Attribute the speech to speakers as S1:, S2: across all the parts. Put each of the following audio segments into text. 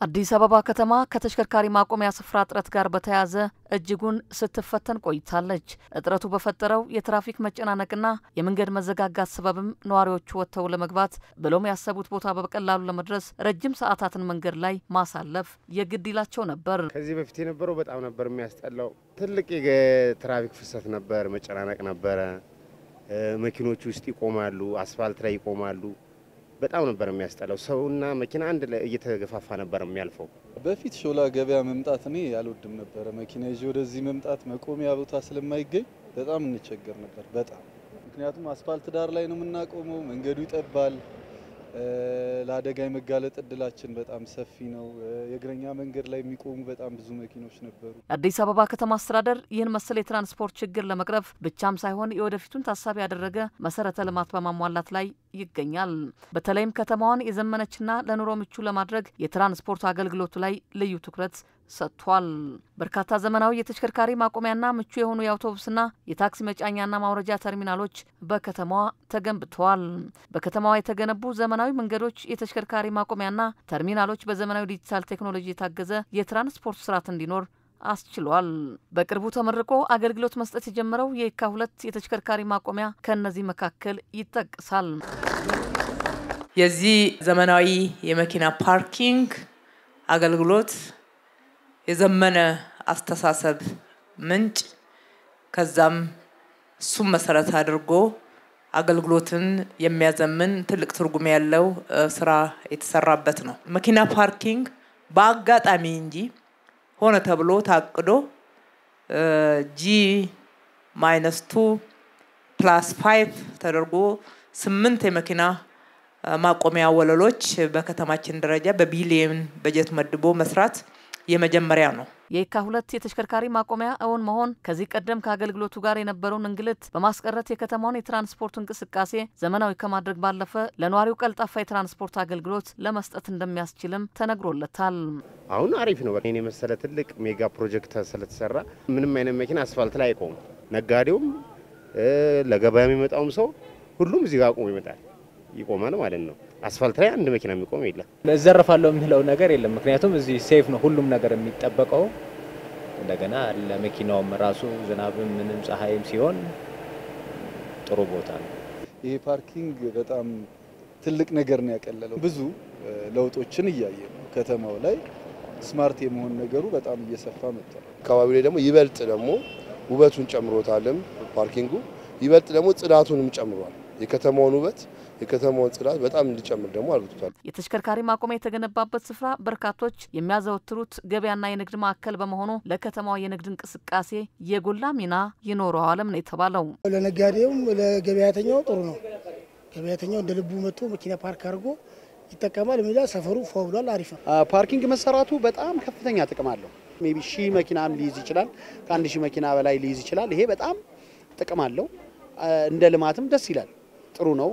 S1: አዲስ አበባ ከተማ ከተሽከርካሪ ማቆሚያ ስፍራ እጥረት ጋር በተያያዘ እጅጉን ስትፈተን ቆይታለች። እጥረቱ በፈጠረው የትራፊክ መጨናነቅና የመንገድ መዘጋጋት ሰበብም ነዋሪዎቹ ወጥተው ለመግባት ብሎም ያሰቡት ቦታ በቀላሉ ለመድረስ ረጅም ሰዓታትን መንገድ ላይ ማሳለፍ የግድ ይላቸው ነበር።
S2: ከዚህ በፊት የነበረው በጣም ነበር የሚያስጠላው። ትልቅ የትራፊክ ፍሰት ነበር፣ መጨናነቅ ነበር። መኪኖቹ ውስጥ ይቆማሉ፣ አስፋልት ላይ ይቆማሉ። በጣም ነበር የሚያስጠላው። ሰውና መኪና አንድ ላይ እየተገፋፋ ነበር የሚያልፈው።
S3: በፊት ሾላ ገበያ መምጣት እኔ ያልወድም ነበር። መኪና ይዤ ወደዚህ መምጣት መቆሚያ ቦታ ስለማይገኝ በጣም እንቸገር ነበር በጣም። ምክንያቱም አስፋልት ዳር ላይ ነው የምናቆመው፣ መንገዱ ይጠባል። ለአደጋ የመጋለጥ እድላችን በጣም ሰፊ ነው። የእግረኛ መንገድ ላይ የሚቆሙ በጣም ብዙ መኪኖች ነበሩ።
S1: አዲስ አበባ ከተማ አስተዳደር ይህን መሰል የትራንስፖርት ችግር ለመቅረፍ ብቻም ሳይሆን የወደፊቱን ታሳቢ ያደረገ መሰረተ ልማት በማሟላት ላይ ይገኛል። በተለይም ከተማዋን የዘመነችና ለኑሮ ምቹ ለማድረግ የትራንስፖርት አገልግሎቱ ላይ ልዩ ትኩረት ሰጥቷል። በርካታ ዘመናዊ የተሽከርካሪ ማቆሚያና ምቹ የሆኑ የአውቶቡስና የታክሲ መጫኛና ማውረጃ ተርሚናሎች በከተማዋ ተገንብተዋል። በከተማዋ የተገነቡ ዘመናዊ መንገዶች፣ የተሽከርካሪ ማቆሚያና ተርሚናሎች በዘመናዊ ዲጂታል ቴክኖሎጂ የታገዘ የትራንስፖርት ስርዓት እንዲኖር አስችሏል። በቅርቡ ተመርቆ አገልግሎት መስጠት የጀመረው የካ 2 የተሽከርካሪ ማቆሚያ ከነዚህ መካከል ይጠቀሳል።
S4: የዚህ ዘመናዊ የመኪና ፓርኪንግ አገልግሎት የዘመነ አስተሳሰብ ምንጭ ከዛም እሱም መሰረት አድርጎ አገልግሎትን የሚያዘምን ትልቅ ትርጉም ያለው ስራ የተሰራበት ነው። መኪና ፓርኪንግ በአጋጣሚ እንጂ ሆነ ተብሎ ታቅዶ G-2+5 ተደርጎ 8 የመኪና ማቆሚያ ወለሎች በከተማችን ደረጃ በቢሊየን በጀት መድቦ መስራት የመጀመሪያ ነው።
S1: የካ 2 የተሽከርካሪ ማቆሚያ እውን መሆን ከዚህ ቀደም ከአገልግሎቱ ጋር የነበረውን እንግልት በማስቀረት የከተማውን የትራንስፖርት እንቅስቃሴ ዘመናዊ ከማድረግ ባለፈ ለነዋሪው ቀልጣፋ የትራንስፖርት አገልግሎት ለመስጠት እንደሚያስችልም ተነግሮለታል።
S2: አሁን አሪፍ ነው። በእኔ መሰለ ትልቅ ሜጋ ፕሮጀክት ስለተሰራ ምንም አይነት መኪና አስፋልት ላይ አይቆም። ነጋዴውም ለገበያ የሚመጣውም ሰው ሁሉም እዚህ ጋር ቆሞ ይቆማል ማለት ነው። አስፋልት ላይ አንድ መኪና የሚቆም የለም።
S5: ዘረፋለው የምንለው ነገር የለም። ምክንያቱም እዚህ ሴፍ ነው ሁሉም ነገር የሚጠበቀው። እንደገና ለመኪናውም ራሱ ዝናብም ምንም ፀሐይም ሲሆን ጥሩ ቦታ ነው።
S3: ይሄ ፓርኪንግ በጣም ትልቅ ነገር ነው ያቀለለው። ብዙ ለውጦችን እያየን ነው። ከተማው ላይ ስማርት የመሆን ነገሩ በጣም እየሰፋ መጥቷል።
S6: አካባቢው ላይ ደግሞ ይበልጥ ደግሞ ውበቱን ጨምሮታልም ፓርኪንጉ ይበልጥ ደግሞ ጽዳቱንም ጨምሯል። የከተማውን ውበት የከተማውን ጽዳት በጣም እንዲጨምር ደግሞ አድርጓል።
S1: የተሽከርካሪ ማቆሚያ የተገነባበት ስፍራ በርካቶች የሚያዘወትሩት ገበያና የንግድ ማዕከል በመሆኑ ለከተማው የንግድ እንቅስቃሴ የጎላ ሚና ይኖረዋልም ነው የተባለው።
S7: ለነጋዴውም ለገበያተኛው ጥሩ ነው። ገበያተኛው እንደ ልቡ መጥቶ መኪና ፓርክ አድርጎ ይጠቀማል። ሚላ ሰፈሩ ፎብሏል፣ አሪፍ ነው።
S8: ፓርኪንግ መሰራቱ በጣም ከፍተኛ ጥቅም አለው። ሜቢ 1000 መኪናም ሊይዝ ይችላል፣ ከ1000 መኪና በላይ ሊይዝ ይችላል። ይሄ በጣም ጥቅም አለው። እንደ ልማትም ደስ ይላል፣ ጥሩ ነው።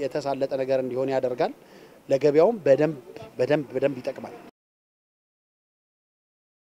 S8: የተሳለጠ ነገር እንዲሆን ያደርጋል። ለገበያውም በደንብ ይጠቅማል።